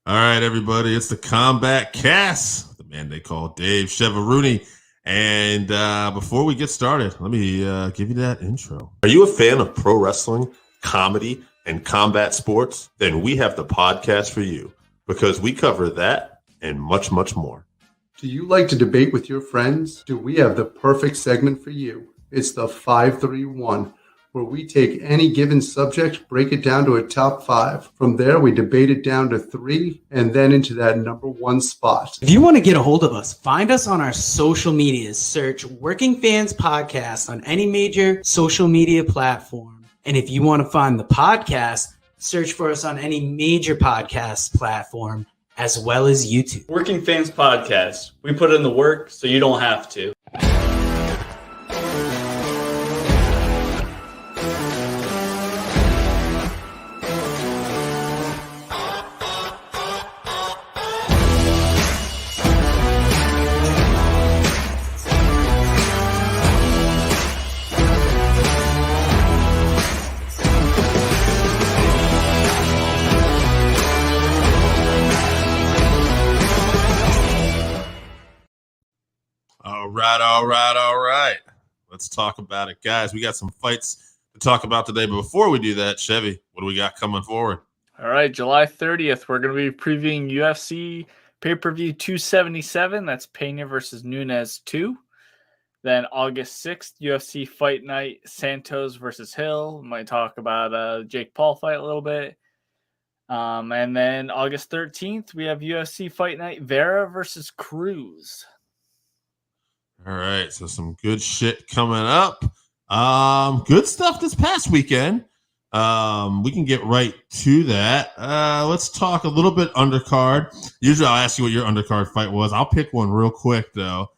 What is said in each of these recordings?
All right, everybody, it's the Combatcast, the man they call Dave Chevarooney. And before we get started, let me give you that intro. Are you a fan of pro wrestling, comedy, and combat sports? Then we have the podcast for you because we cover that and much, much more. Do you like to debate with your friends? Do we have the perfect segment for you? It's the 531, where we take any given subject, break it down to a top 5. From there, we debate it down to 3, and then into that number 1 spot. If you want to get a hold of us, find us on our social medias. Search Working Fans Podcast on any major social media platform. And if you want to find the podcast, search for us on any major podcast platform, as well as YouTube. Working Fans Podcast. We put in the work so you don't have to. All right. Let's talk about it, guys. We got some fights to talk about today. But before we do that, Chevy, what do we got coming forward? All right, July 30th, we're going to be previewing UFC pay-per-view 277. That's Pena versus Nunes 2. Then August 6th, UFC Fight Night, Santos versus Hill. We might talk about Jake Paul fight a little bit. And then August 13th, we have UFC Fight Night, Vera versus Cruz. All right, so some good shit coming up. Good stuff this past weekend. We can get right to that. Let's talk a little bit undercard. Usually I'll ask you what your undercard fight was. I'll pick one real quick, though.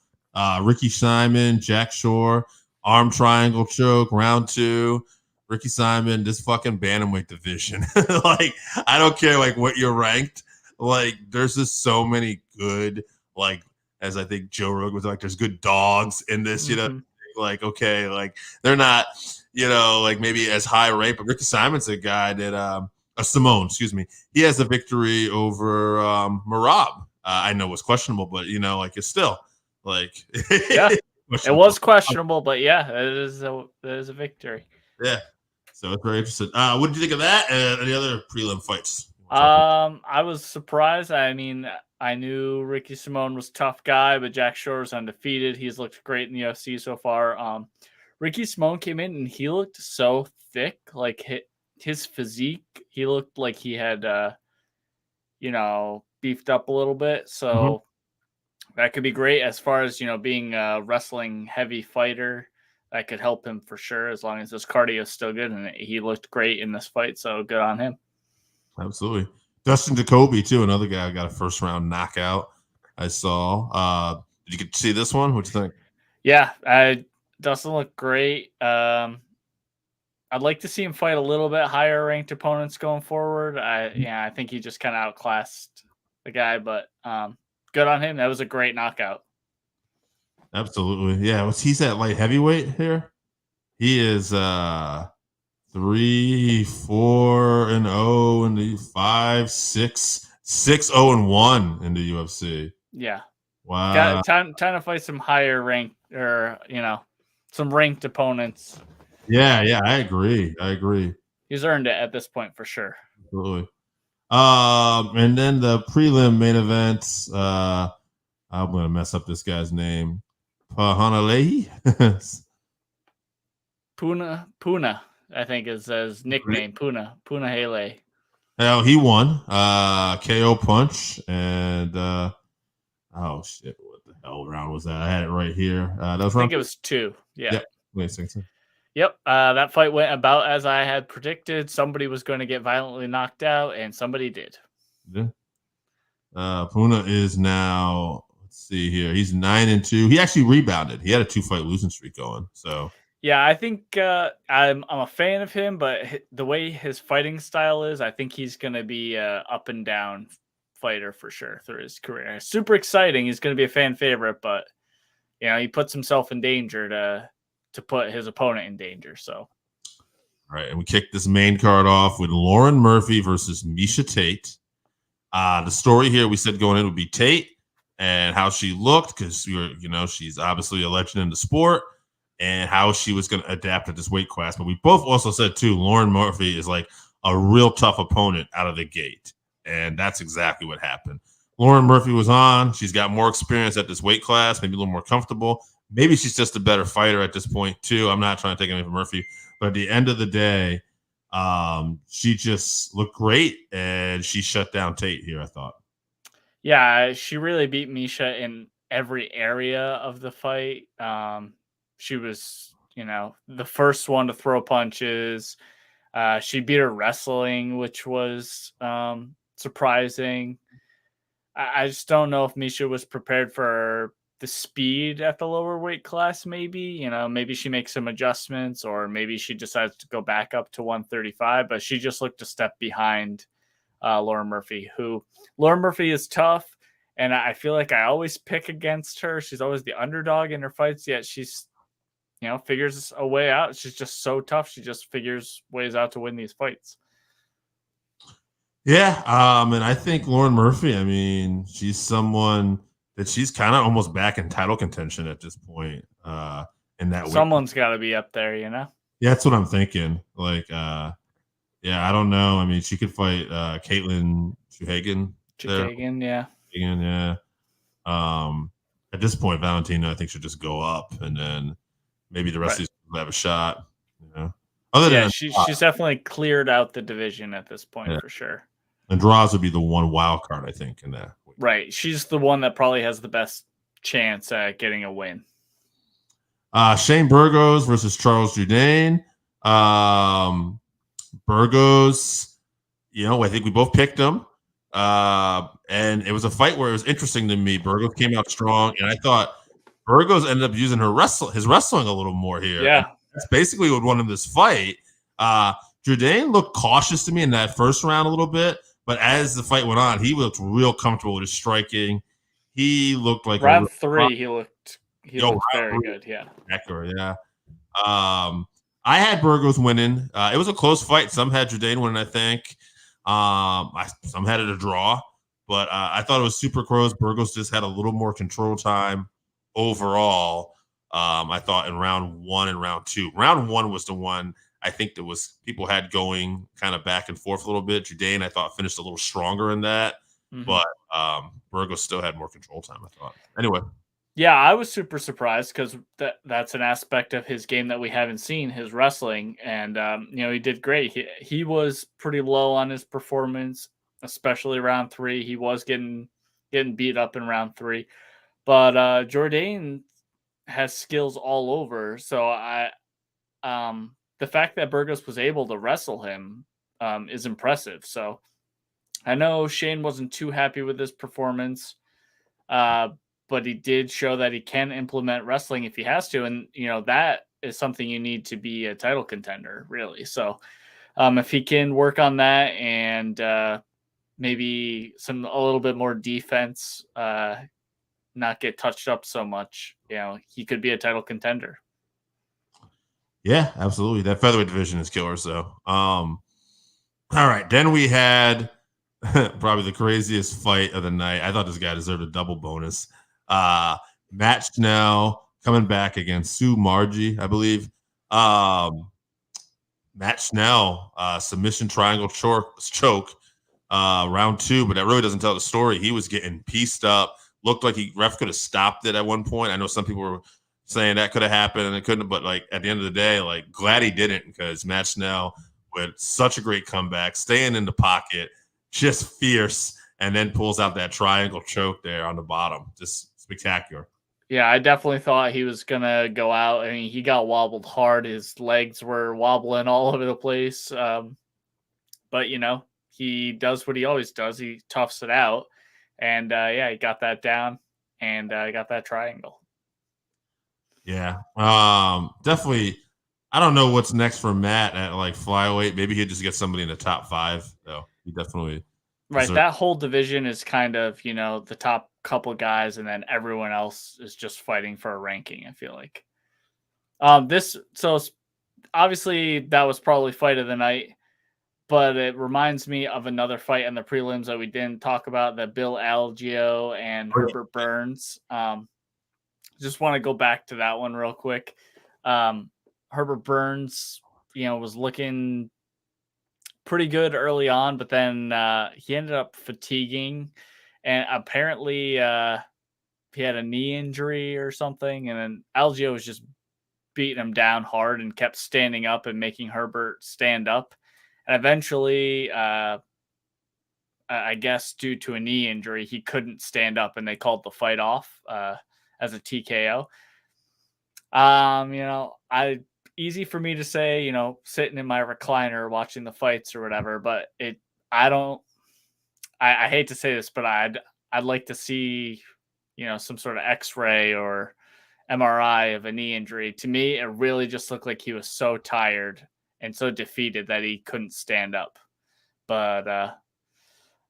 Ricky Simon, Jack Shore, arm triangle choke, round 2. Ricky Simon, this fucking bantamweight division. Like, I don't care, like, what you're ranked. Like, there's just so many good, like, as I think Joe Rogan was like, there's good dogs in this, you know, like, okay, like they're not, you know, like maybe as high rate, but Ricky Simon's a guy that, Simone, excuse me, he has a victory over Merab. I know was questionable, but, you know, like it's still like, yeah, it was questionable, but yeah, it is a victory. Yeah. So it's very interesting. What did you think of that and any other prelim fights? I was surprised. I mean, I knew Ricky Simone was a tough guy, but Jack Shore is undefeated. He's looked great in the UFC so far. Ricky Simone came in and he looked so thick, like his physique. He looked like he had, beefed up a little bit. So that could be great as far as, being a wrestling heavy fighter. That could help him for sure as long as his cardio is still good. And he looked great in this fight. So good on him. Absolutely. Dustin Jacoby, too, another guy who got a first-round knockout I saw. Did you get to see this one? What do you think? Yeah, Dustin looked great. I'd like to see him fight a little bit higher-ranked opponents going forward. I think he just kind of outclassed the guy, but good on him. That was a great knockout. Absolutely. Yeah, he's at light heavyweight here? He is 3-4-0 in the 5-6-6-0-1 in the UFC. Yeah. Wow. Got time to fight some higher ranked or some ranked opponents. Yeah, I agree. He's earned it at this point for sure. Absolutely. And then the prelim main events. I'm gonna mess up this guy's name. Pahanalehi. Puna. I think is his nickname, Puna Hele. Oh, he won. KO punch and oh shit, what the hell round was that? I had it right here. That was I think it was 2. Yeah. Yep. That fight went about as I had predicted. Somebody was going to get violently knocked out, and somebody did. Yeah. Puna is now. Let's see here. He's 9-2. He actually rebounded. He had a 2-fight losing streak going. So. Yeah, I think I'm a fan of him, but the way his fighting style is, I think he's going to be a up and down fighter for sure through his career. Super exciting. He's going to be a fan favorite, but he puts himself in danger to put his opponent in danger. So, all right, and we kicked this main card off with Lauren Murphy versus Miesha Tate. The story here we said going in would be Tate and how she looked, because she's obviously a legend in the sport, and how she was going to adapt at this weight class. But we both also said too, Lauren Murphy is like a real tough opponent out of the gate, and that's exactly what happened. Lauren Murphy was on. She's got more experience at this weight class, maybe a little more comfortable. Maybe she's just a better fighter at this point too. I'm not trying to take anything from Murphy, but at the end of the day, she just looked great, and she shut down Tate here, I thought. Yeah, she really beat Misha in every area of the fight. She was, the first one to throw punches. She beat her wrestling, which was surprising. I just don't know if Misha was prepared for the speed at the lower weight class. Maybe, maybe she makes some adjustments, or maybe she decides to go back up to 135, but she just looked a step behind Lauren Murphy, Lauren Murphy is tough. And I feel like I always pick against her. She's always the underdog in her fights, yet she's, figures a way out. She's just so tough. She just figures ways out to win these fights. Yeah, and I think Lauren Murphy, I mean, she's someone that she's kind of almost back in title contention at this point. In that someone's got to be up there, Yeah, that's what I'm thinking. Like, yeah, I don't know. I mean, she could fight Caitlin Chuhagan. Chuhagan, yeah. Yeah. At this point, Valentina, I think, should just go up, and then maybe the rest of these people have a shot. Other than she's definitely cleared out the division at this point for sure. And Draws would be the one wild card, I think, in that. Right. She's the one that probably has the best chance at getting a win. Shane Burgos versus Charles Jourdain. Burgos, I think we both picked him. And it was a fight where it was interesting to me. Burgos came out strong, and I thought Burgos ended up using his wrestling a little more here. Yeah. And that's basically what won him this fight. Jourdain looked cautious to me in that first round a little bit, but as the fight went on, he looked real comfortable with his striking. He looked like round 3. He looked very good. Yeah. Accurate, yeah. I had Burgos winning. It was a close fight. Some had Jourdain winning, I think. Some had it a draw, but I thought it was super close. Burgos just had a little more control time overall. I thought in round 1 and round 2. Round 1 was the one I think that was people had going kind of back and forth a little bit. Jourdain, I thought, finished a little stronger in that, but Burgos still had more control time, I thought. Anyway. Yeah, I was super surprised because that's an aspect of his game that we haven't seen, his wrestling. And, he did great. He was pretty low on his performance, especially round 3. He was getting beat up in round 3. But Jourdain has skills all over. So the fact that Burgos was able to wrestle him is impressive. So I know Shane wasn't too happy with his performance, but he did show that he can implement wrestling if he has to. And, that is something you need to be a title contender, really. So if he can work on that and maybe a little bit more defense, not get touched up so much, he could be a title contender. Yeah, absolutely. That featherweight division is killer. So, all right. Then we had probably the craziest fight of the night. I thought this guy deserved a double bonus. Matt Schnell coming back against Sue Margie, I believe. Matt Schnell, submission triangle choke, round 2, but that really doesn't tell the story. He was getting pieced up. Looked like ref could have stopped it at one point. I know some people were saying that could have happened and it couldn't, but at the end of the day, glad he didn't, because Matt Schnell with such a great comeback, staying in the pocket, just fierce, and then pulls out that triangle choke there on the bottom. Just spectacular. Yeah, I definitely thought he was going to go out. I mean, he got wobbled hard. His legs were wobbling all over the place. But, he does what he always does. He toughs it out. And, he got that down and got that triangle. Yeah, definitely. I don't know what's next for Matt at flyweight. Maybe he'll just get somebody in the top 5, though. He definitely. Right. That whole division is kind of, the top couple guys, and then everyone else is just fighting for a ranking, I feel like. So obviously that was probably fight of the night. but it reminds me of another fight in the prelims that we didn't talk about, the Bill Algeo and Herbert Burns. Just want to go back to that one real quick. Herbert Burns, was looking pretty good early on, but then he ended up fatiguing, and apparently he had a knee injury or something, and then Algeo was just beating him down hard and kept standing up and making Herbert stand up. And eventually, I guess due to a knee injury, he couldn't stand up, and they called the fight off as a TKO. Easy for me to say, sitting in my recliner watching the fights or whatever, but I hate to say this, but I'd like to see, some sort of X-ray or MRI of a knee injury. To me, it really just looked like he was so tired and so defeated that he couldn't stand up. But I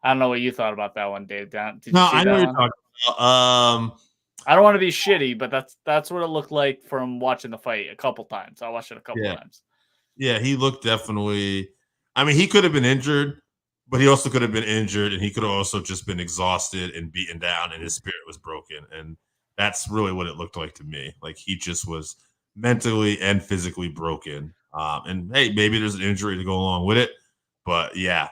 don't know what you thought about that one, Dave. Did you see I know that you're one? talking about. I don't want to be shitty, but that's what it looked like from watching the fight a couple times. I watched it a couple times. Yeah, he looked definitely. I mean, he could have been injured, but he also could have been injured, and he could have also just been exhausted and beaten down, and his spirit was broken. And that's really what it looked like to me. Like, he just was mentally and physically broken. And hey, maybe there's an injury to go along with it, but yeah.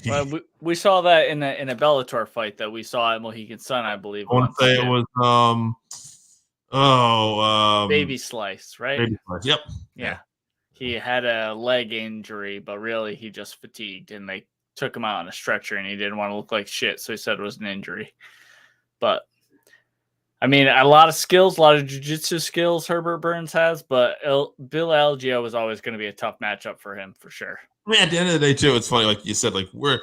Well, we saw that in a Bellator fight that we saw at Mohegan Sun, I believe. I want to say it was Baby Slice, right? Baby Slice. Yep. Yeah. He had a leg injury, but really he just fatigued, and they took him out on a stretcher, and he didn't want to look like shit, so he said it was an injury. But I mean, a lot of skills, a lot of jiu-jitsu skills Herbert Burns has, but Bill Algeo was always going to be a tough matchup for him for sure. I mean, at the end of the day, too, it's funny, like you said, like we're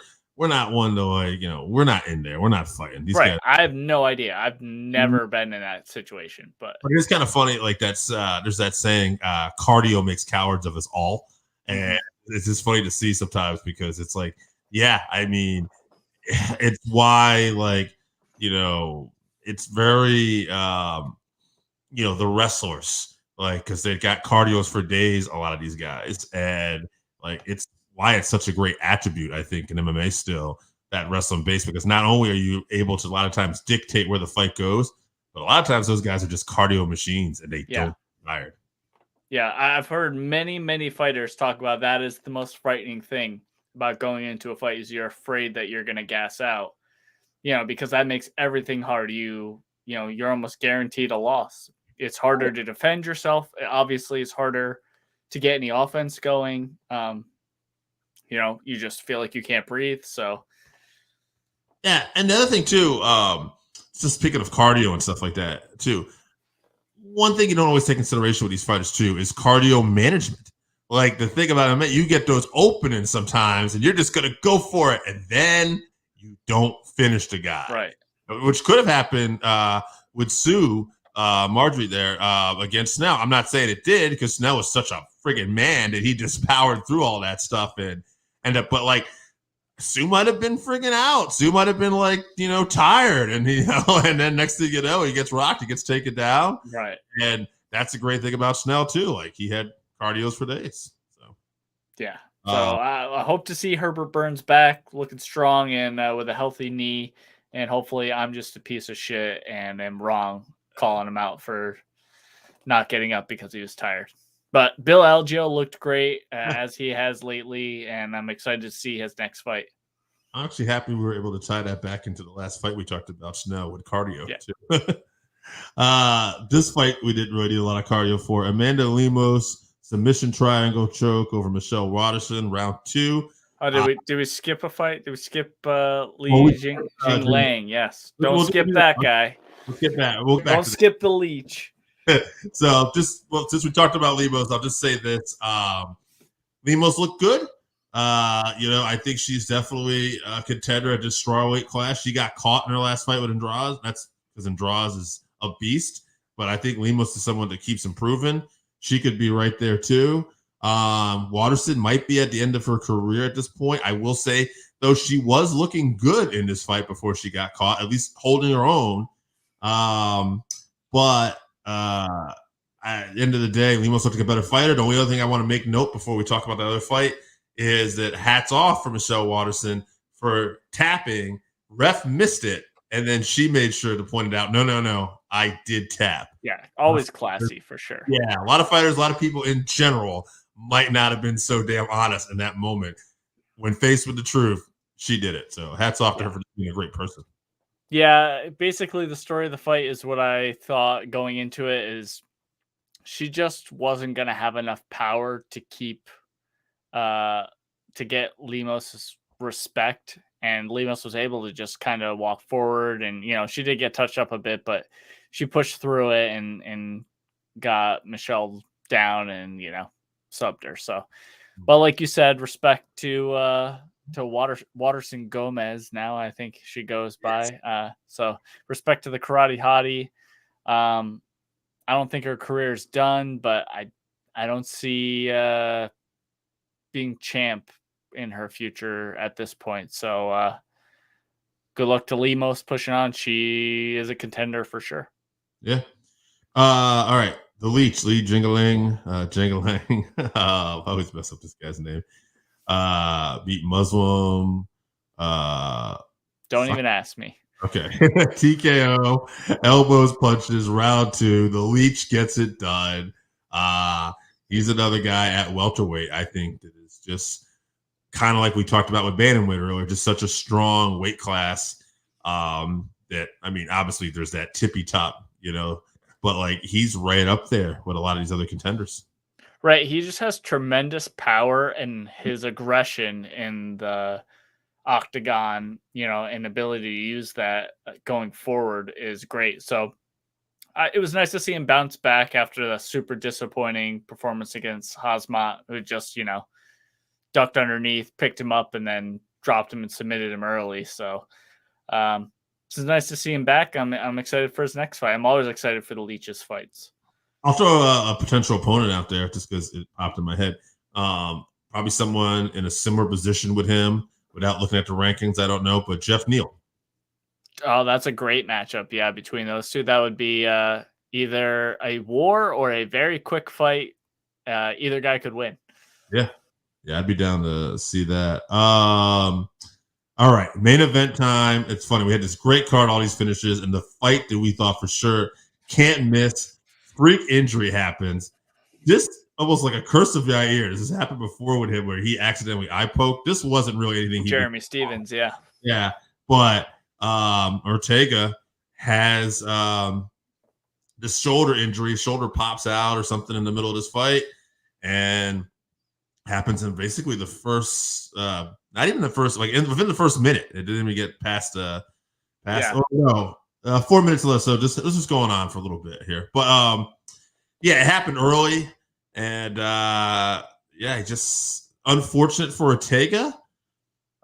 not one to, like, we're not in there. We're not fighting. These guys. I have no idea. I've never been in that situation. But it's kind of funny, like there's that saying, cardio makes cowards of us all. And it's just funny to see sometimes, because it's like, yeah, I mean, it's why, like, it's very, the wrestlers, like, because they've got cardios for days, a lot of these guys. And like, it's why it's such a great attribute, I think, in MMA still, that wrestling base, because not only are you able to a lot of times dictate where the fight goes, but a lot of times those guys are just cardio machines, and they don't get tired. Yeah, I've heard many fighters talk about that as the most frightening thing about going into a fight, is you're afraid that you're going to gas out, because that makes everything hard. You're almost guaranteed a loss. It's harder to defend yourself. Obviously, it's harder to get any offense going. You just feel like you can't breathe. So, yeah. And the other thing too, just speaking of cardio and stuff like that too, one thing you don't always take consideration with these fighters too is cardio management. Like, the thing about it, you get those openings sometimes, and you're just gonna go for it, and then you don't finish the guy, right? Which could have happened with Sue Marjorie there against Snell. I'm not saying it did, because Snell was such a friggin' man that he just powered through all that stuff and ended up. But like, Sue might have been friggin' out. Sue might have been like, tired, and and then next thing you know, he gets rocked, he gets taken down, right? And that's a great thing about Snell too. Like, he had cardios for days. So yeah. So I hope to see Herbert Burns back looking strong and with a healthy knee, and hopefully I'm just a piece of shit and am wrong calling him out for not getting up because he was tired. But Bill Algeo looked great as he has lately, and I'm excited to see his next fight. I'm actually happy we were able to tie that back into the last fight we talked about, Snell, with cardio too. This fight we didn't really do a lot of cardio for. Amanda Lemos submission triangle choke over Michelle Waterson, round 2. Oh, did we skip a fight? Did we skip Jing Lang? Yes. Don't skip that guy. We'll skip that. We'll Don't skip the leech. So since we talked about Lemos, I'll just say this. Lemos looked good. I think she's definitely a contender at this strawweight class. She got caught in her last fight with Andrade. That's because Andrade is a beast. But I think Lemos is someone that keeps improving. She could be right there too. Waterson might be at the end of her career at this point. I will say, though, she was looking good in this fight before she got caught, at least holding her own. But at the end of the day, Lemos looked like a better fighter. The only other thing I want to make note before we talk about the other fight is that hats off for Michelle Waterson for tapping. Ref missed it, and then she made sure to point it out. No, I did tap. Yeah, always classy for sure. Yeah, a lot of fighters, a lot of people in general might not have been so damn honest in that moment. When faced with the truth, she did it. So hats off to her for being a great person. Yeah, basically the story of the fight is what I thought going into it is she just wasn't going to have enough power to keep to get Lemos' respect, and Lemos was able to just kind of walk forward, and she did get touched up a bit, but she pushed through it and got Michelle down and subbed her. So, but like you said, respect to Waterson Gomez. Now I think she goes by. So respect to the karate hottie. I don't think her career is done, but I don't see being champ in her future at this point. So good luck to Lemos pushing on. She is a contender for sure. Yeah. All right. The Leech, Lee Jingling. I always mess up this guy's name. Beat Muslim. Don't even ask me. Okay. TKO, elbows, punches, round 2. The Leech gets it done. He's another guy at welterweight, I think, that is just kind of like we talked about with bantamweight earlier, just such a strong weight class that, I mean, obviously there's that tippy top, but like he's right up there with a lot of these other contenders. Right. He just has tremendous power, and his aggression in the octagon, and ability to use that going forward is great. So it was nice to see him bounce back after the super disappointing performance against Hazmat, who just, ducked underneath, picked him up, and then dropped him and submitted him early. So it's nice to see him back. I'm excited for his next fight. I'm always excited for the Leech's fights. I'll throw a potential opponent out there just because it popped in my head. Probably someone in a similar position with him without looking at the rankings. I don't know, but Jeff Neal. Oh, that's a great matchup. Yeah, between those two, that would be either a war or a very quick fight. Either guy could win. Yeah, I'd be down to see that. All right, main event time. It's funny. We had this great card, all these finishes, and the fight that we thought for sure can't miss. Freak injury happens. This almost like a curse of Yair. This has happened before with him where he accidentally eye poked. This wasn't really anything. Jeremy Stevens, yeah. Yeah, but Ortega has this shoulder injury. Shoulder pops out or something in the middle of this fight, and happens in basically the first, not even the first, like within the first minute. It didn't even get past. Yeah. Oh no, 4 minutes left. So this is going on for a little bit here, but yeah, it happened early, and just unfortunate for Ortega.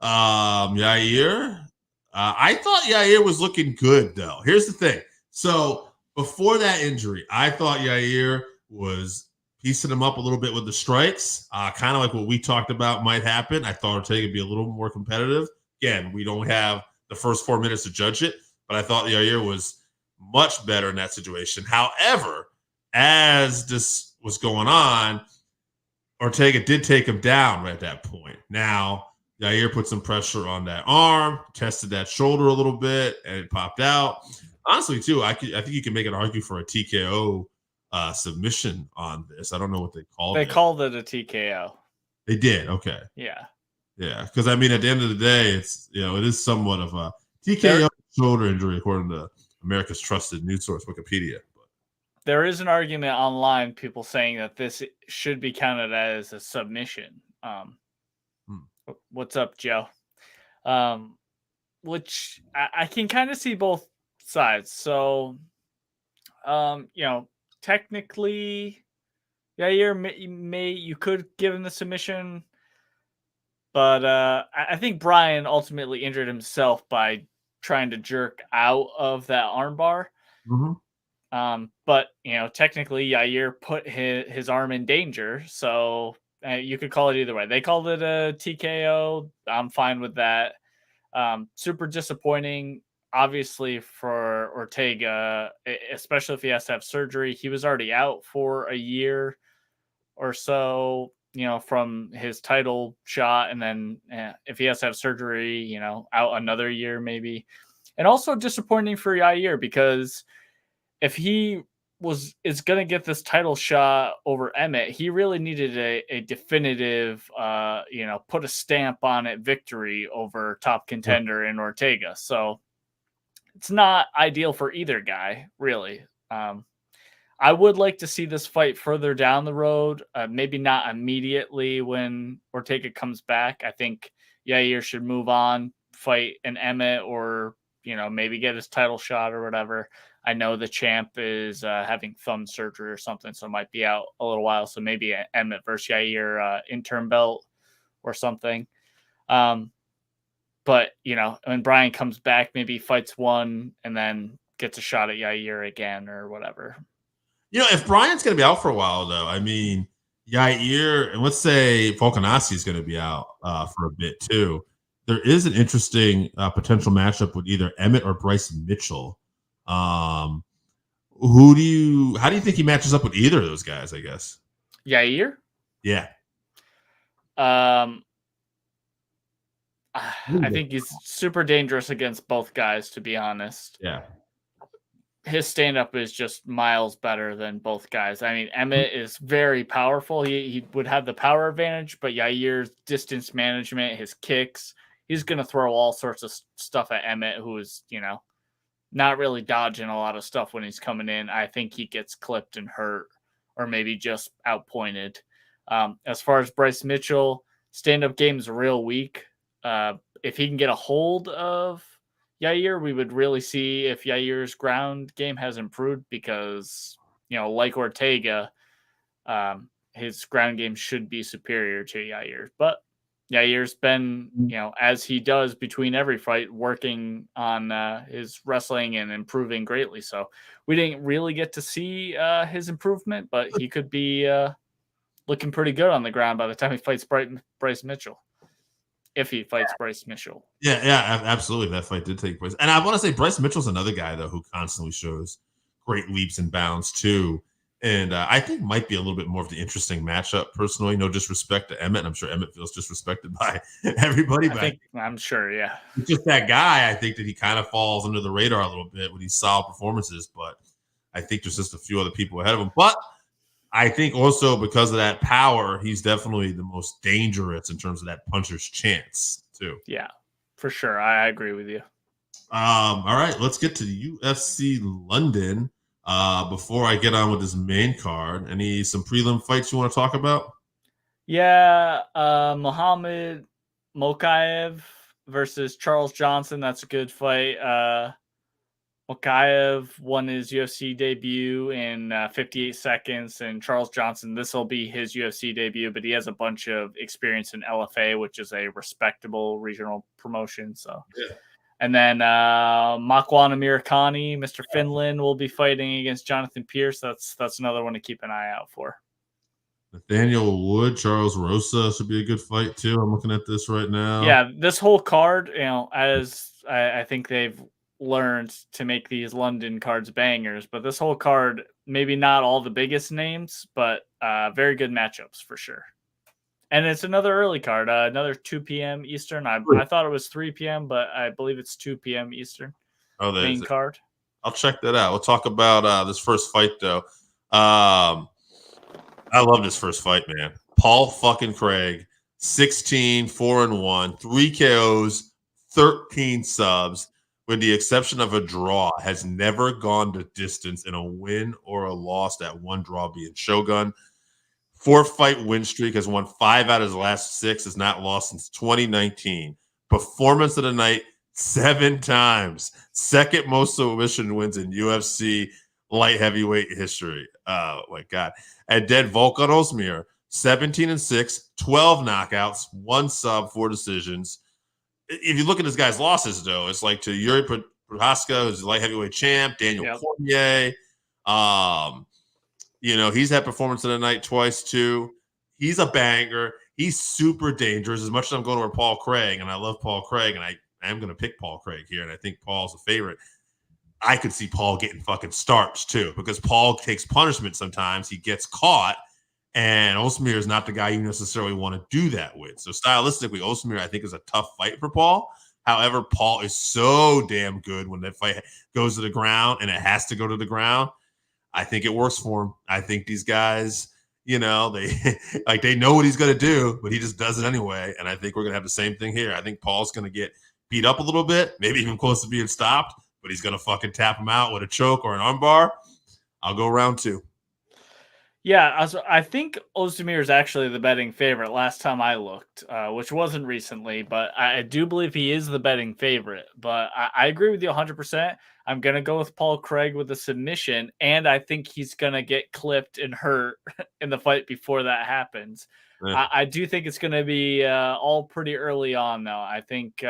Yair. I thought Yair was looking good, though. Here's the thing. So before that injury, I thought Yair was piecing him up a little bit with the strikes, kind of like what we talked about might happen. I thought Ortega would be a little more competitive. Again, we don't have the first 4 minutes to judge it, but I thought Yair was much better in that situation. However, as this was going on, Ortega did take him down right at that point. Now, Yair put some pressure on that arm, tested that shoulder a little bit, and it popped out. Honestly, too, I think you can make an argument for a TKO submission on this. I don't know what they called it. They called it a TKO. They did? Okay. Yeah. Yeah, because, I mean, at the end of the day, it's it is somewhat of a TKO shoulder injury, according to America's trusted news source, Wikipedia. There is an argument online, people saying that this should be counted as a submission. What's up, Joe? Which I can kind of see both sides. So, technically, Yair you could give him the submission, but I think Brian ultimately injured himself by trying to jerk out of that armbar. Mm-hmm. But technically, Yair put his arm in danger, so you could call it either way. They called it a TKO. I'm fine with that. Super disappointing, obviously, for Ortega, especially if he has to have surgery. He was already out for a year or so. from his title shot, and then if he has to have surgery, out another year maybe. And also disappointing for Yair, because if he is going to get this title shot over Emmett, he really needed a definitive, put a stamp on it victory over top contender in Ortega. So it's not ideal for either guy, really. I would like to see this fight further down the road, maybe not immediately when Ortega comes back. I think Yair should move on, fight an Emmett, or maybe get his title shot or whatever. I know the champ is having thumb surgery or something, so it might be out a little while. So maybe Emmett versus Yair interim belt or something. But, when Brian comes back, maybe fights one and then gets a shot at Yair again or whatever. If Brian's going to be out for a while, though, I mean, Yair, and let's say Volkanovski is going to be out for a bit, too. There is an interesting potential matchup with either Emmett or Bryce Mitchell. How do you think he matches up with either of those guys, I guess? Yair? Yeah. I think he's super dangerous against both guys, to be honest. Yeah. His stand-up is just miles better than both guys. I mean, Emmett is very powerful. He would have the power advantage, but Yair's distance management, his kicks, he's going to throw all sorts of stuff at Emmett, who is, not really dodging a lot of stuff when he's coming in. I think he gets clipped and hurt, or maybe just outpointed. As far as Bryce Mitchell, stand-up game is real weak. If he can get a hold of Yair, we would really see if Yair's ground game has improved, because, like Ortega, his ground game should be superior to Yair. But Yair's been, as he does between every fight, working on his wrestling and improving greatly. So we didn't really get to see his improvement, but he could be looking pretty good on the ground by the time he fights Bryce Mitchell. If he fights Bryce Mitchell. Yeah, absolutely. That fight did take place. And I want to say Bryce Mitchell's another guy, though, who constantly shows great leaps and bounds, too. And I think might be a little bit more of the interesting matchup, personally. No disrespect to Emmett. I'm sure Emmett feels disrespected by everybody. I'm sure, yeah. It's just that guy, I think that he kind of falls under the radar a little bit with these solid performances. But I think there's just a few other people ahead of him. But I think also because of that power, he's definitely the most dangerous in terms of that puncher's chance, too. Yeah, for sure. I agree with you. All right, let's get to the UFC London. Before I get on with this main card, some prelim fights you want to talk about? Yeah, Muhammad Mokaev versus Charles Johnson. That's a good fight. Mokaev won his UFC debut in 58 seconds, and Charles Johnson, this will be his UFC debut, but he has a bunch of experience in LFA, which is a respectable regional promotion. So, yeah. And then Makwan Amirkhani, Mr. Finland, will be fighting against Jonathan Pierce. That's another one to keep an eye out for. Nathaniel Wood, Charles Rosa should be a good fight too. I'm looking at this right now. Yeah, this whole card, as I think they've learned to make these London cards bangers, but this whole card, maybe not all the biggest names, but very good matchups for sure. And it's another early card, another 2 p.m. Eastern. I thought it was 3 p.m., but I believe it's 2 p.m. Eastern. Oh, main card. I'll check that out. We'll talk about this first fight, though. I love this first fight, man. Paul fucking Craig, 16, 4-1, 3 KOs, 13 subs, with the exception of a draw, has never gone the distance in a win or a loss. That one draw being Shogun. 4-fight win streak, has won 5 out of his last 6, has not lost since 2019. Performance of the night, 7 times. Second most submission wins in UFC light heavyweight history. Oh, my God. And then Volkan Oezdemir, 17-6, 12 knockouts, 1 sub, 4 decisions. If you look at this guy's losses, though, it's like to Yuri Prohaska, who's the light heavyweight champ, Daniel Cormier. He's had performance of the night twice, too. He's a banger. He's super dangerous. As much as I'm going over Paul Craig, and I love Paul Craig, and I am going to pick Paul Craig here, and I think Paul's a favorite. I could see Paul getting fucking starched, too, because Paul takes punishment sometimes. He gets caught, And Oezdemir is not the guy you necessarily want to do that with. So stylistically, Oezdemir, I think, is a tough fight for Paul. However, Paul is so damn good when that fight goes to the ground, and it has to go to the ground. I think it works for him. I think these guys, they they know what he's going to do, but he just does it anyway. And I think we're going to have the same thing here. I think Paul's going to get beat up a little bit, maybe even close to being stopped, but he's going to fucking tap him out with a choke or an armbar. I'll go round 2. Yeah, I think Oezdemir is actually the betting favorite last time I looked, which wasn't recently, but I do believe he is the betting favorite. But I agree with you 100%. I'm going to go with Paul Craig with a submission, and I think he's going to get clipped and hurt in the fight before that happens. Yeah. I do think it's going to be all pretty early on, though. I think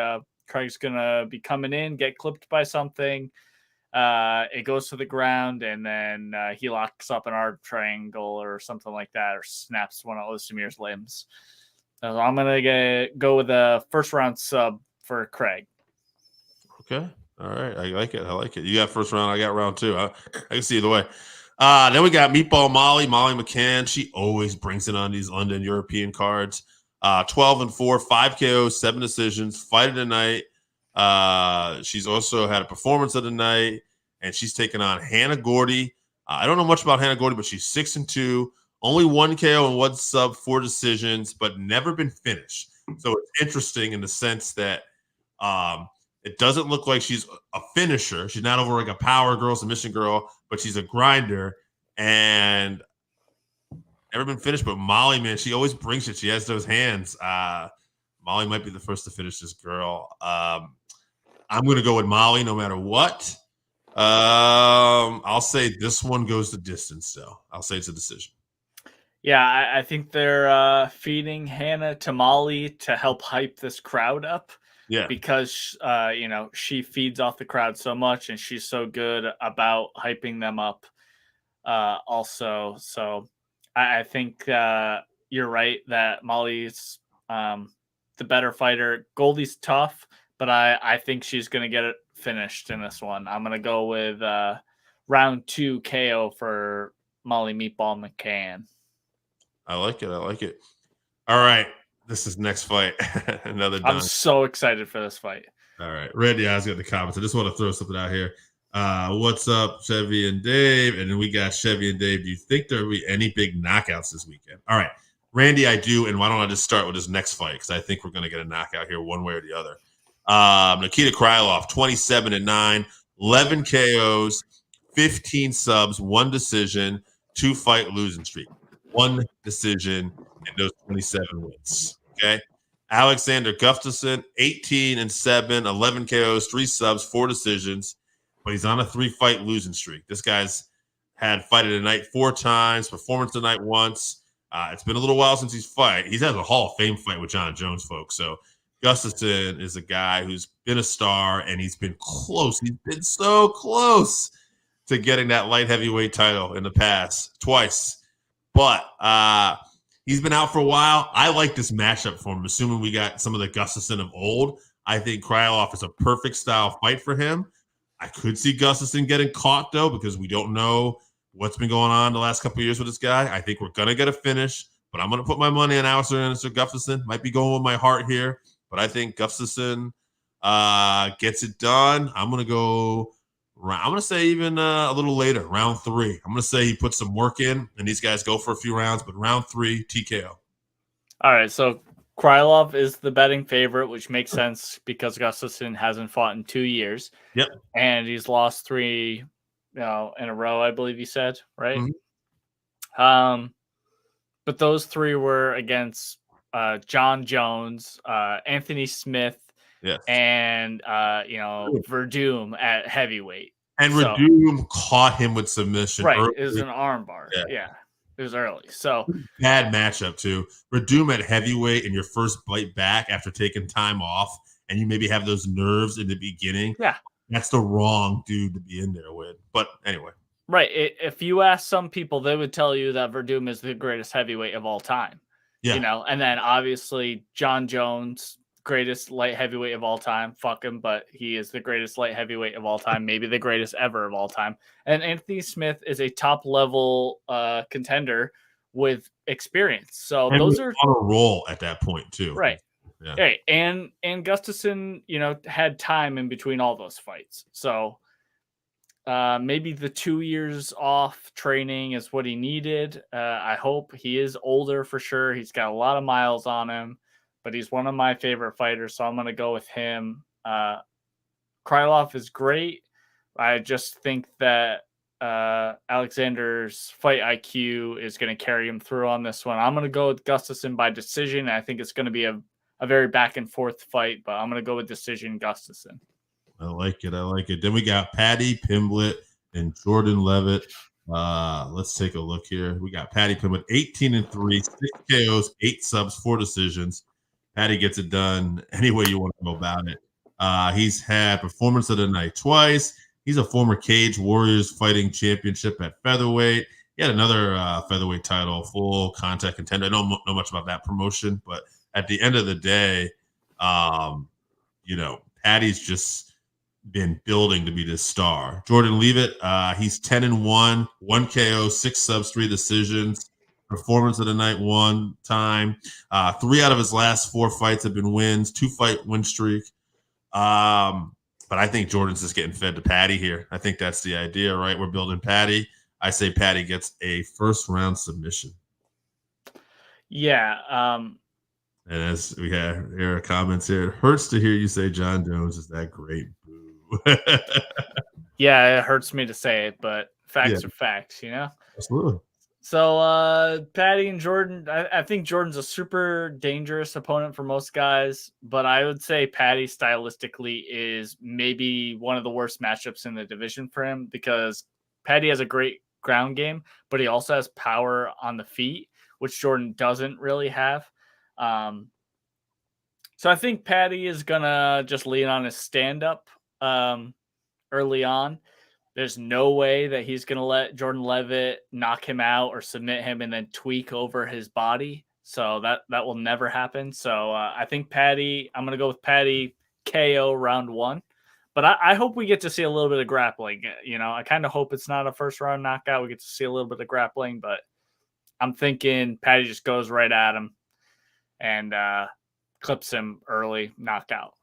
Craig's going to be coming in, get clipped by something. It goes to the ground, and then he locks up an arm triangle or something like that, or snaps one of Oezdemir's limbs. So I'm gonna go with a first round sub for Craig. Okay, all right, I like it. You got first round, I got round 2. I can see either way. Then we got Meatball Molly McCann. She always brings it on these London European cards. 12-4, 5 KOs, 7 decisions, fight of the night. She's also had a performance of the night, and she's taken on Hannah Gordy. I don't know much about Hannah Gordy, but she's 6-2, only 1 KO and 1 sub, 4 decisions, but never been finished. So it's interesting in the sense that it doesn't look like she's a finisher. She's not over like a power girl, submission girl, but she's a grinder and never been finished. But Molly, man, she always brings it. She has those hands. Molly might be the first to finish this girl. I'm going to go with Molly no matter what. I'll say this one goes the distance, though. I'll say it's a decision. Yeah, I think they're feeding Hannah to Molly to help hype this crowd up. Yeah. Because, she feeds off the crowd so much, and she's so good about hyping them up also. So I think you're right that Molly's the better fighter. Goldy's tough, but I think she's going to get it finished in this one. I'm going to go with round 2 KO for Molly Meatball McCann. I like it. All right. This is next fight. Another dunk. I'm so excited for this fight. All right. Randy, I got the comments. I just want to throw something out here. What's up, Chevy and Dave? And then we got Chevy and Dave. Do you think there will be any big knockouts this weekend? All right. Randy, I do. And why don't I just start with this next fight? Because I think we're going to get a knockout here one way or the other. Nikita Krylov, 27-9, 11 KOs, 15 subs, 1 decision, 2 fight losing streak. 1 decision in those 27 wins. Okay. Aleksandar Gustafsson, 18-7, 11 KOs, 3 subs, 4 decisions, but he's on a 3-fight losing streak. This guy's had fight of the night 4 times, performance of the night once. It's been a little while since he's fight. He's had a Hall of Fame fight with John Jones, folks. So Gustafsson is a guy who's been a star, and he's been close. He's been so close to getting that light heavyweight title in the past, twice. But he's been out for a while. I like this matchup for him, assuming we got some of the Gustafsson of old. I think Krylov is a perfect style fight for him. I could see Gustafsson getting caught, though, because we don't know what's been going on the last couple of years with this guy. I think we're going to get a finish, but I'm going to put my money on Aleksandar Gustafsson. Might be going with my heart here, but I think Gustafsson gets it done. I'm going to say even a little later, round 3. I'm going to say he puts some work in, and these guys go for a few rounds, but round 3, TKO. All right, so Krylov is the betting favorite, which makes sense because Gustafsson hasn't fought in 2 years. Yep. And he's lost 3 in a row, I believe you said, right? Mm-hmm. But those 3 were against John Jones, Anthony Smith, yes, and Verdum at heavyweight. And Verdum caught him with submission. Right, early. It was an armbar. Yeah, it was early. So bad matchup too. Verdum at heavyweight and your first bite back after taking time off, and you maybe have those nerves in the beginning. Yeah, that's the wrong dude to be in there with. But anyway. Right. If you ask some people, they would tell you that Verdum is the greatest heavyweight of all time. Yeah. And then obviously John Jones, greatest light heavyweight of all time. Fuck him, but he is the greatest light heavyweight of all time, maybe the greatest ever of all time. And Anthony Smith is a top level contender with experience. So and those are on a roll at that point too. right. Yeah. Hey, and Gustafsson, had time in between all those fights. So maybe the 2 years off training is what he needed. I hope. He is older for sure. He's got a lot of miles on him, but he's one of my favorite fighters, so I'm going to go with him. Krylov is great. I just think that Alexander's fight IQ is going to carry him through on this one. I'm going to go with Gustafsson by decision. I think it's going to be a very back and forth fight, but I'm going to go with decision Gustafsson. I like it. Then we got Paddy Pimblett and Jordan Leavitt. Let's take a look here. We got Paddy Pimblett 18-3, 6 KOs, 8 subs, 4 decisions. Paddy gets it done any way you want to go about it. He's had performance of the night twice. He's a former Cage Warriors fighting championship at featherweight. He had another featherweight title, full contact contender. I don't know much about that promotion, but at the end of the day, Paddy's just been building to be this star. Jordan Leavitt, he's 10-1, 1 KO, 6 subs, 3 decisions. Performance of the night 1 time. 3 out of his last 4 fights have been wins, 2-fight win streak. But I think Jordan's just getting fed to Paddy here. I think that's the idea, right? We're building Paddy. I say Paddy gets a first-round submission. Yeah. And as we have here are comments here, it hurts to hear you say John Jones is that great. Boo. Yeah, it hurts me to say it, but facts are facts, Absolutely. So Paddy and Jordan, I think Jordan's a super dangerous opponent for most guys, but I would say Paddy stylistically is maybe one of the worst matchups in the division for him, because Paddy has a great ground game, but he also has power on the feet, which Jordan doesn't really have. So I think Paddy is going to just lean on his stand-up early on. There's no way that he's going to let Jordan Leavitt knock him out or submit him and then tweak over his body. So that will never happen. So I think Paddy, I'm going to go with Paddy KO round 1. But I hope we get to see a little bit of grappling. I kind of hope it's not a first-round knockout. We get to see a little bit of grappling, but I'm thinking Paddy just goes right at him and clips him early, knockout.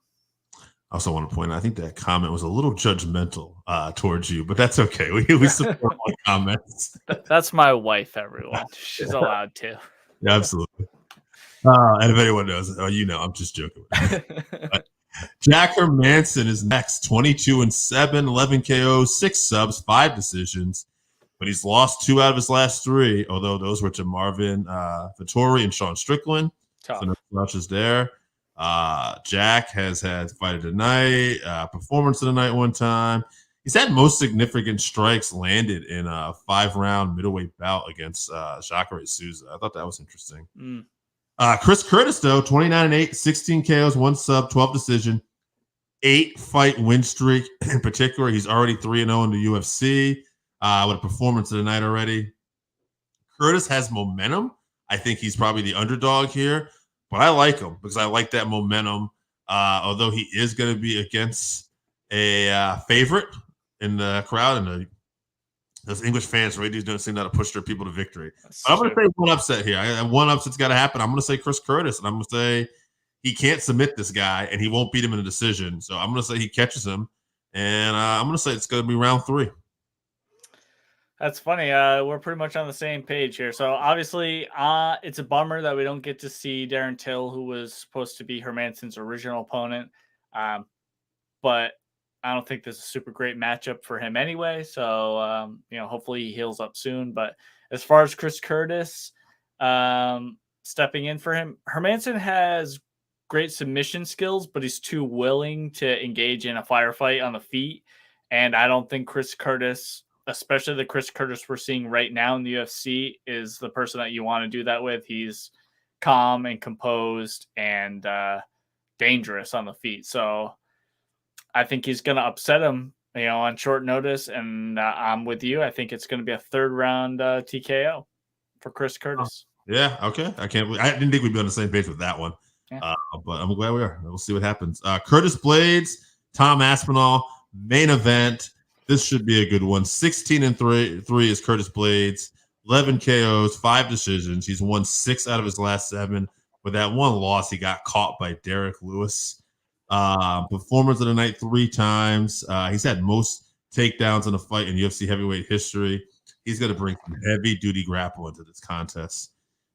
I also want to point out, I think that comment was a little judgmental towards you, but that's okay. We support all comments. That's my wife, everyone. She's allowed to. Yeah, absolutely. And if anyone knows, I'm just joking. Jack Hermansson is next, 22-7, 11 KOs, 6 subs, 5 decisions, but he's lost 2 out of his last 3, although those were to Marvin Vettori and Sean Strickland. Tough. So no slouches there. Jack has had fight of the night, performance of the night 1 time. He's had most significant strikes landed in a 5-round middleweight bout against Jacare Souza. I thought that was interesting. Chris Curtis, though, 29-8, 16 KOs, 1 sub, 12 decision, 8-fight win streak. In particular, he's already 3-0 in the UFC with a performance of the night already. Curtis has momentum. I think he's probably the underdog here. But I like him because I like that momentum. Although he is going to be against a favorite in the crowd, and those English fans really don't seem to push their people to victory. But I'm going to say one upset here. One upset's got to happen. I'm going to say Chris Curtis, and I'm going to say he can't submit this guy, and he won't beat him in a decision. So I'm going to say he catches him, and I'm going to say it's going to be round 3. That's funny. We're pretty much on the same page here. So obviously, it's a bummer that we don't get to see Darren Till, who was supposed to be Hermansson's original opponent. But I don't think this is a super great matchup for him anyway. So, hopefully he heals up soon. But as far as Chris Curtis stepping in for him, Hermansson has great submission skills, but he's too willing to engage in a firefight on the feet. And I don't think Chris Curtis, especially the Chris Curtis we're seeing right now in the UFC, is the person that you want to do that with. He's calm and composed and dangerous on the feet. So I think he's going to upset him, on short notice. And I'm with you. I think it's going to be a 3rd round TKO for Chris Curtis. Yeah. Okay. I didn't think we'd be on the same page with that one. Yeah. But I'm glad we are. We'll see what happens. Curtis Blaydes, Tom Aspinall, main event. This should be a good one. 16-3 is Curtis Blaydes. 11 KOs, 5 decisions. He's won 6 out of his last 7. With that one loss, he got caught by Derek Lewis. Performance of the night 3 times. He's had most takedowns in a fight in UFC heavyweight history. He's going to bring some heavy-duty grapple into this contest.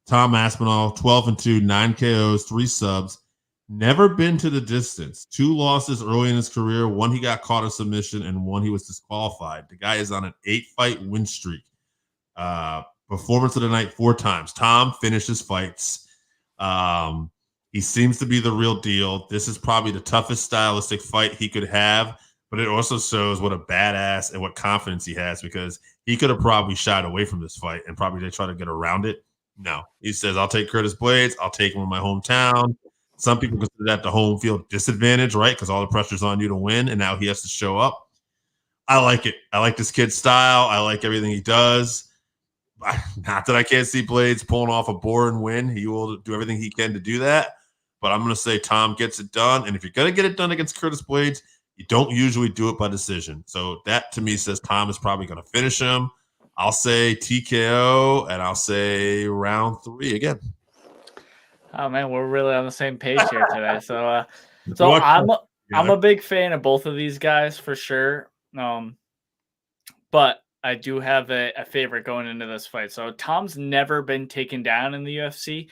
Tom Aspinall, 12-2, 9 KOs, 3 subs. Never been to the distance. 2 losses early in his career. 1 he got caught in submission, and 1 he was disqualified. The guy is on an 8-fight win streak. Performance of the night 4 times. Tom finishes fights. He seems to be the real deal. This is probably the toughest stylistic fight he could have, but it also shows what a badass and what confidence he has, because he could have probably shied away from this fight and probably try to get around it. No, he says, I'll take Curtis Blaydes. I'll take him in my hometown. Some people consider that the home field disadvantage, right? Because all the pressure's on you to win, and now he has to show up. I like it. I like this kid's style. I like everything he does. Not that I can't see Blaydes pulling off a boring win. He will do everything he can to do that. But I'm going to say Tom gets it done. And if you're going to get it done against Curtis Blaydes, you don't usually do it by decision. So that, to me, says Tom is probably going to finish him. I'll say TKO, and I'll say round 3 again. Oh, man, we're really on the same page here today. So I'm a big fan of both of these guys for sure. But I do have a favorite going into this fight. So Tom's never been taken down in the UFC.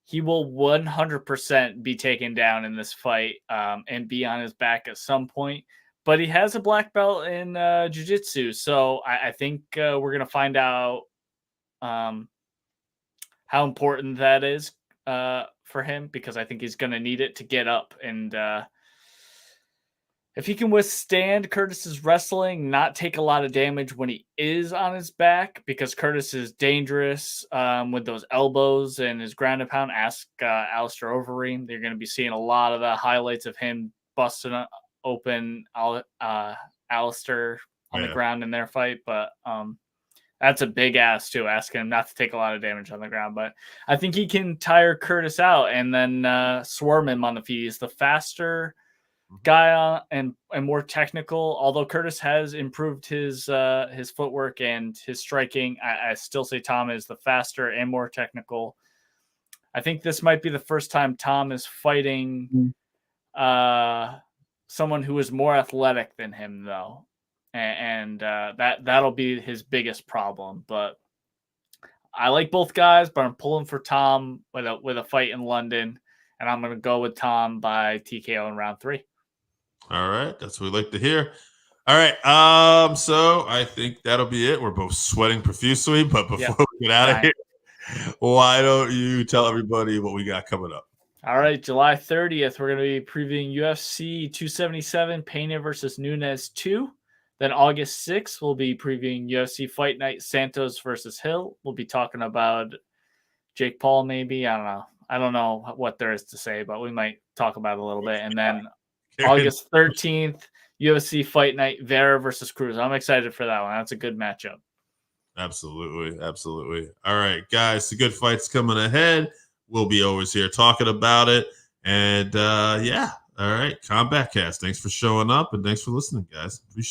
He will 100% be taken down in this fight and be on his back at some point. But he has a black belt in jiu-jitsu. So I think we're going to find out how important that is for him, because I think he's going to need it to get up. And if he can withstand Curtis's wrestling, not take a lot of damage when he is on his back, because Curtis is dangerous with those elbows and his ground and pound. Ask Alistair Overeem. They're going to be seeing a lot of the highlights of him busting open Alistair on the ground in their fight. But that's a big ask too, asking him not to take a lot of damage on the ground. But I think he can tire Curtis out and then swarm him on the feet. He's the faster guy and more technical. Although Curtis has improved his footwork and his striking, I still say Tom is the faster and more technical. I think this might be the first time Tom is fighting someone who is more athletic than him, though, and that'll be his biggest problem. But I like both guys, but I'm pulling for Tom with a fight in London, and I'm going to go with Tom by TKO in round 3. All right. That's what we like to hear. All right. So I think that'll be it. We're both sweating profusely, but before we get out of here, why don't you tell everybody what we got coming up? All right. July 30th, we're going to be previewing UFC 277, Pena versus Nunes 2. Then August 6th, we'll be previewing UFC Fight Night, Santos versus Hill. We'll be talking about Jake Paul, maybe. I don't know what there is to say, but we might talk about it a little bit. And then August 13th, UFC Fight Night, Vera versus Cruz. I'm excited for that one. That's a good matchup. Absolutely. Absolutely. All right, guys, the good fights coming ahead. We'll be always here talking about it. And, all right, Combatcast. Thanks for showing up, and thanks for listening, guys. Appreciate it.